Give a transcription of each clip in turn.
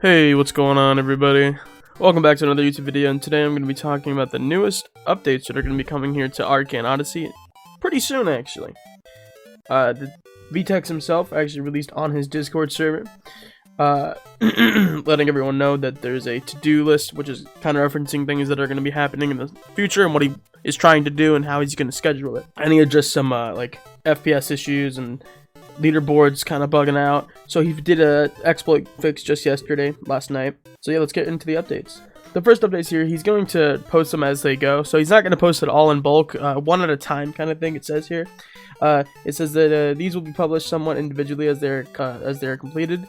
Hey, what's going on, everybody? Welcome back to another YouTube video, and today I'm going to be talking about the newest updates that are going to be coming here to Arcane Odyssey pretty soon, actually. The VTEX himself actually released on his Discord server, letting everyone know that there's a to-do list, which is kind of referencing things that are going to be happening in the future and what he is trying to do and how he's going to schedule it. And he addressed some like FPS issues and leaderboards kind of bugging out, so he did a exploit fix just last night. So yeah, let's get into the updates. The first updates here, he's going to post them as they go, so he's not going to post it all in bulk, one at a time kind of thing. It says here, it says that these will be published somewhat individually as they're completed,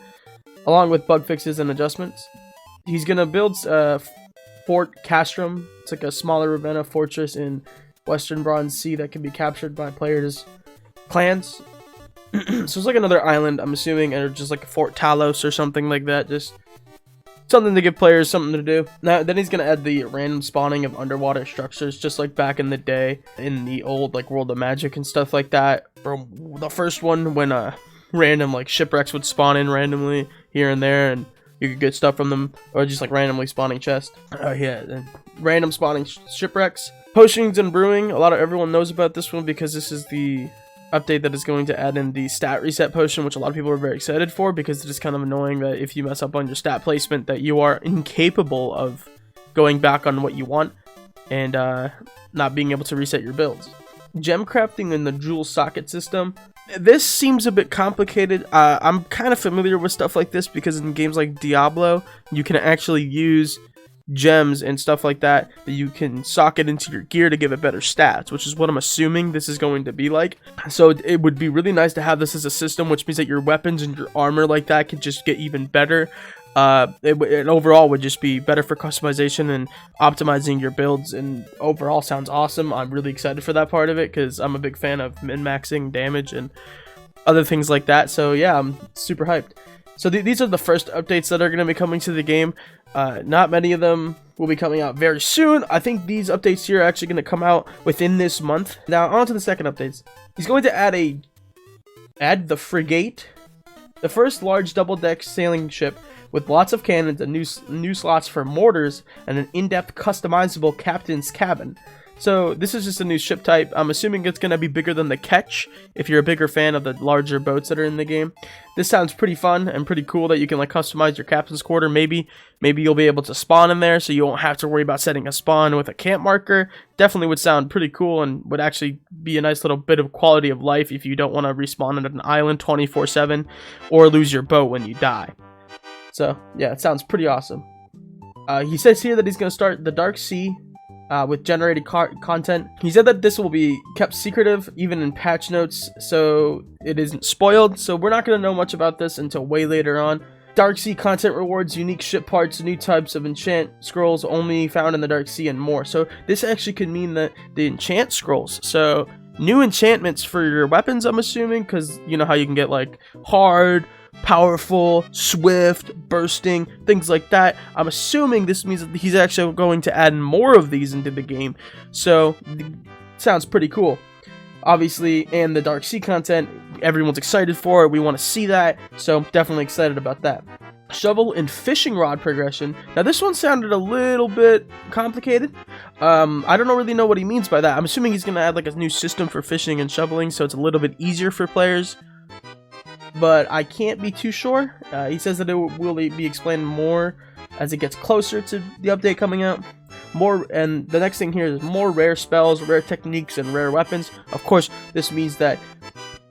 along with bug fixes and adjustments. He's going to build Fort Castrum. It's like a smaller Ravenna fortress in Western Bronze Sea that can be captured by players' clans. So it's like another island, I'm assuming, or just like a Fort Talos or something like that. Just something to give players something to do. Now, then he's gonna add the random spawning of underwater structures, just like back in the day in the old like World of Magic and stuff like that. From the first one, when random like shipwrecks would spawn in randomly here and there, and you could get stuff from them, or just like randomly spawning chests. And random spawning shipwrecks. Potions and brewing. A lot of everyone knows about this one because this is the update that is going to add in the stat reset potion, which a lot of people are very excited for, because it is kind of annoying that if you mess up on your stat placement that you are incapable of going back on what you want and not being able to reset your builds. Gem crafting in the jewel socket system. This seems a bit complicated. I'm kind of familiar with stuff like this because in games like Diablo you can actually use gems and stuff like that you can socket into your gear to give it better stats, which is what I'm assuming this is going to be like. So it would be really nice to have this as a system, which means that your weapons and your armor like that could just get even better. It overall would just be better for customization and optimizing your builds, and overall sounds awesome. I'm really excited for that part of it because I'm a big fan of min-maxing damage and other things like that. So yeah, I'm super hyped. So these are the first updates that are going to be coming to the game. Not many of them will be coming out very soon. I think these updates here are actually going to come out within this month. Now, on to the second updates. He's going to add the frigate, the first large double-deck sailing ship with lots of cannons and new slots for mortars and an in-depth customizable captain's cabin. So this is just a new ship type. I'm assuming it's going to be bigger than the Ketch, if you're a bigger fan of the larger boats that are in the game. This sounds pretty fun and pretty cool that you can like customize your captain's quarter. Maybe you'll be able to spawn in there so you won't have to worry about setting a spawn with a camp marker. Definitely would sound pretty cool and would actually be a nice little bit of quality of life if you don't want to respawn at an island 24/7 or lose your boat when you die. So yeah, it sounds pretty awesome. He says here that he's going to start the Dark Sea with generated content. He said that this will be kept secretive even in patch notes, so it isn't spoiled. So we're not going to know much about this until way later on. Dark Sea content rewards unique ship parts, new types of enchant scrolls only found in the Dark Sea, and more. So this actually could mean that the enchant scrolls, so new enchantments for your weapons, I'm assuming, because you know how you can get like hard, powerful, swift, bursting, things like that. I'm assuming this means that he's actually going to add more of these into the game, so sounds pretty cool. Obviously, and the Dark Sea content, everyone's excited for it. We want to see that, so definitely excited about that. Shovel and fishing rod progression. Now this one sounded a little bit complicated. I don't really know what he means by that. I'm assuming he's going to add like a new system for fishing and shoveling, so it's a little bit easier for players, but I can't be too sure. He says that it will be explained more as it gets closer to the update coming out. More, and the next thing here is more rare spells, rare techniques, and rare weapons. Of course, this means that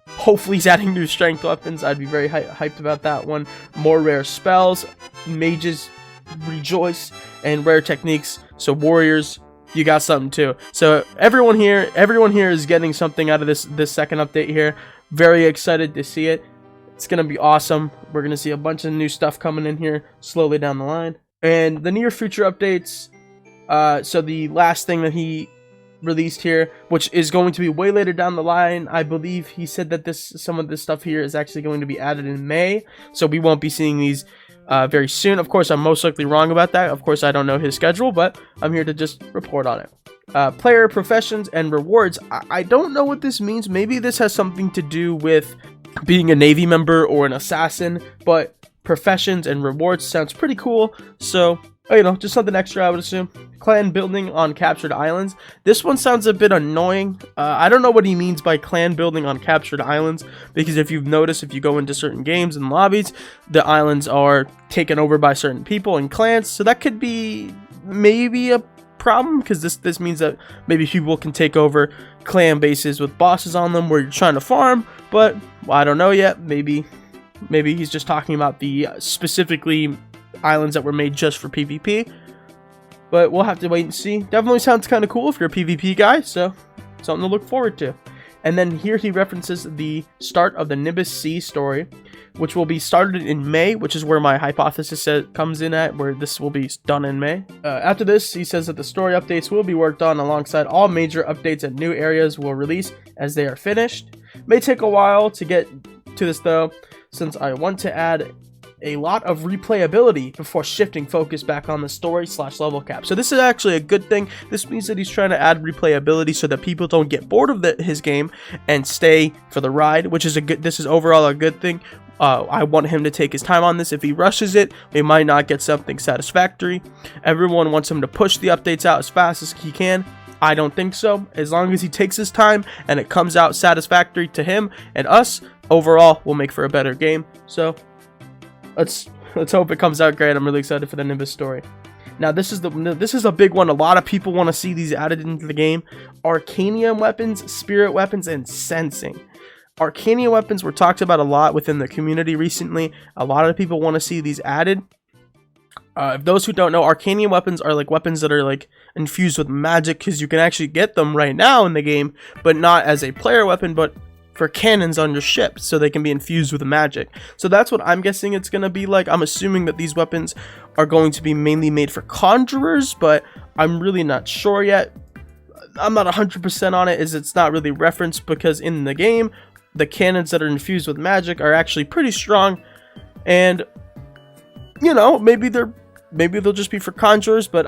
hopefully he's adding new strength weapons. I'd be very hyped about that one. More rare spells, mages rejoice, and rare techniques. So warriors, you got something too. So everyone here is getting something out of this second update here. Very excited to see it. It's gonna be awesome. We're gonna see a bunch of new stuff coming in here slowly down the line. And the near future updates. So the last thing that he released here, which is going to be way later down the line, I believe he said that some of this stuff here is actually going to be added in May, so we won't be seeing these very soon. Of course, I'm most likely wrong about that. Of course, I don't know his schedule, but I'm here to just report on it. Player professions and rewards. I don't know what this means. Maybe this has something to do with being a Navy member or an assassin, but professions and rewards. Sounds pretty cool. So, you know, just something extra, I would assume. Clan building on captured islands. This one sounds a bit annoying. I don't know what he means by clan building on captured islands, because if you've noticed, if you go into certain games and lobbies, the islands are taken over by certain people and clans. So that could be maybe a problem, because this means that maybe people can take over clan bases with bosses on them where you're trying to farm. But well, I don't know yet. Maybe he's just talking about the specifically islands that were made just for PvP. But we'll have to wait and see. Definitely sounds kind of cool if you're a PvP guy, so something to look forward to. And then here he references the start of the Nimbus C story, which will be started in May, which is where my hypothesis comes in at, where this will be done in May. After this, he says that the story updates will be worked on alongside all major updates, and new areas will release as they are finished. May take a while to get to this though, since I want to add a lot of replayability before shifting focus back on the story / level cap. So this is actually a good thing. This means that he's trying to add replayability so that people don't get bored of his game and stay for the ride, which is this is overall a good thing. I want him to take his time on this. If he rushes it, we might not get something satisfactory. Everyone wants him to push the updates out as fast as he can. I don't think so. As long as he takes his time and it comes out satisfactory to him and us, overall we'll make for a better game. So let's hope it comes out great. I'm really excited for the Nimbus story. Now this is a big one. A lot of people want to see these added into the game. Arcanium weapons, spirit weapons, and sensing. Arcanium weapons were talked about a lot within the community recently. A lot of people want to see these added. If those who don't know, Arcanium weapons are like weapons that are like infused with magic, because you can actually get them right now in the game, but not as a player weapon, but for cannons on your ship, so they can be infused with magic. So that's what I'm guessing it's going to be like. I'm assuming that these weapons are going to be mainly made for conjurers, but I'm really not sure yet. I'm not 100% on it, as it's not really referenced, because in the game, the cannons that are infused with magic are actually pretty strong, and you know, maybe they'll just be for conjurers, but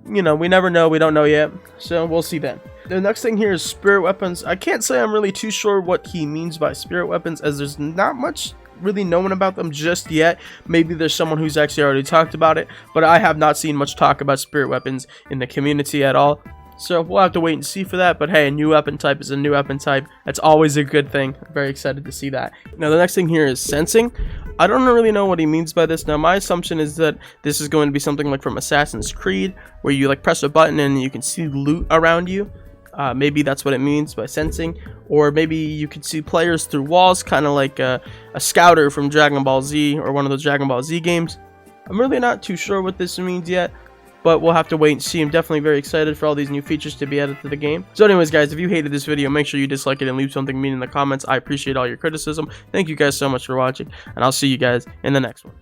you know, we never know. We don't know yet, so we'll see then. The next thing here is spirit weapons. I can't say I'm really too sure what he means by spirit weapons, as there's not much really known about them just yet. Maybe there's someone who's actually already talked about it, but I have not seen much talk about spirit weapons in the community at all. So we'll have to wait and see for that. But hey, a new weapon type is a new weapon type. That's always a good thing. I'm very excited to see that. Now the next thing here is sensing. I don't really know what he means by this. Now my assumption is that this is going to be something like from Assassin's Creed, where you like press a button and you can see loot around you. Maybe that's what it means by sensing. Or maybe you could see players through walls, kind of like a scouter from Dragon Ball Z, or one of those Dragon Ball Z games. I'm really not too sure what this means yet, but we'll have to wait and see. I'm definitely very excited for all these new features to be added to the game. So anyways, guys, if you hated this video, make sure you dislike it and leave something mean in the comments. I appreciate all your criticism. Thank you guys so much for watching, and I'll see you guys in the next one.